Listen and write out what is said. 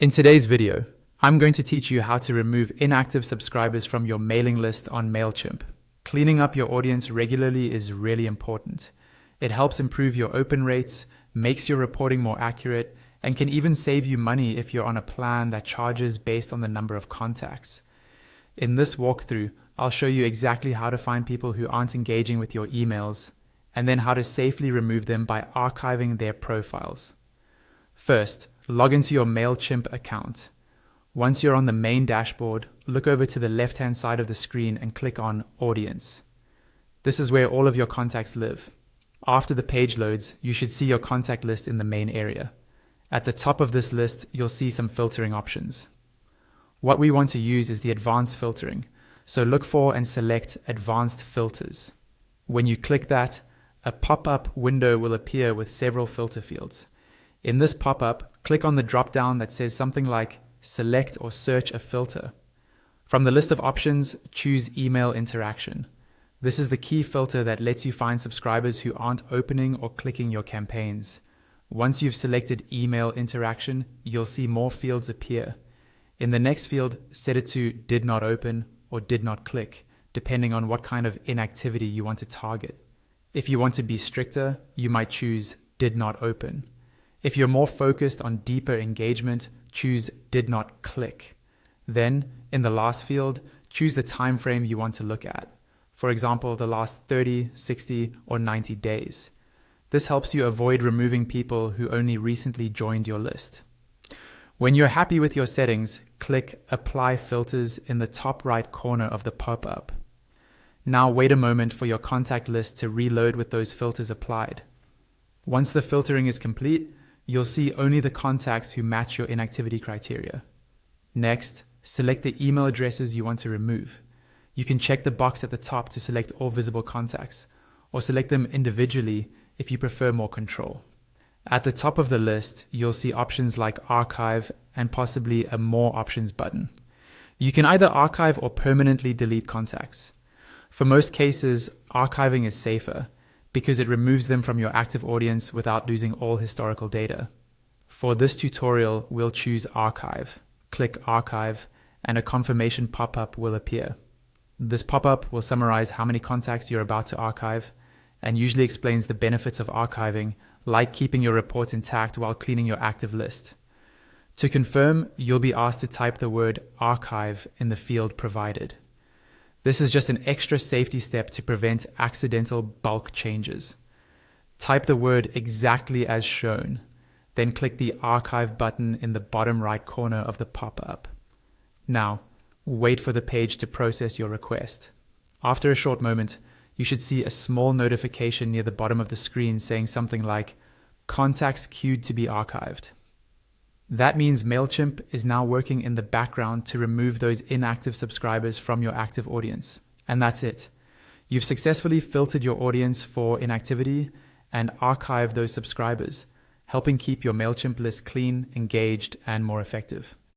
In today's video, I'm going to teach you how to remove inactive subscribers from your mailing list on MailChimp. Cleaning up your audience regularly is really important. It helps improve your open rates, makes your reporting more accurate, and can even save you money if you're on a plan that charges based on the number of contacts. In this walkthrough, I'll show you exactly how to find people who aren't engaging with your emails, and then how to safely remove them by archiving their profiles. First, log into your MailChimp account. Once you're on the main dashboard, look over to the left-hand side of the screen and click on Audience. This is where all of your contacts live. After the page loads, you should see your contact list in the main area. At the top of this list, you'll see some filtering options. What we want to use is the advanced filtering, so look for and select Advanced Filters. When you click that, a pop-up window will appear with several filter fields. In this pop-up, click on the drop-down that says something like Select or Search a Filter. From the list of options, choose Email Interaction. This is the key filter that lets you find subscribers who aren't opening or clicking your campaigns. Once you've selected Email Interaction, you'll see more fields appear. In the next field, set it to Did Not Open or Did Not Click, depending on what kind of inactivity you want to target. If you want to be stricter, you might choose Did Not Open. If you're more focused on deeper engagement, choose Did Not Click. Then, in the last field, choose the time frame you want to look at. For example, the last 30, 60, or 90 days. This helps you avoid removing people who only recently joined your list. When you're happy with your settings, click Apply Filters in the top right corner of the pop-up. Now wait a moment for your contact list to reload with those filters applied. Once the filtering is complete, you'll see only the contacts who match your inactivity criteria. Next, select the email addresses you want to remove. You can check the box at the top to select all visible contacts, or select them individually if you prefer more control. At the top of the list, you'll see options like Archive and possibly a More Options button. You can either archive or permanently delete contacts. For most cases, archiving is safer, because it removes them from your active audience without losing all historical data. For this tutorial, we'll choose Archive. Click Archive, and a confirmation pop-up will appear. This pop-up will summarize how many contacts you're about to archive, and usually explains the benefits of archiving, like keeping your reports intact while cleaning your active list. To confirm, you'll be asked to type the word Archive in the field provided. This is just an extra safety step to prevent accidental bulk changes. Type the word exactly as shown, then click the Archive button in the bottom right corner of the pop-up. Now, wait for the page to process your request. After a short moment, you should see a small notification near the bottom of the screen saying something like, Contacts queued to be archived. That means MailChimp is now working in the background to remove those inactive subscribers from your active audience. And that's it. You've successfully filtered your audience for inactivity and archived those subscribers, helping keep your MailChimp list clean, engaged, and more effective.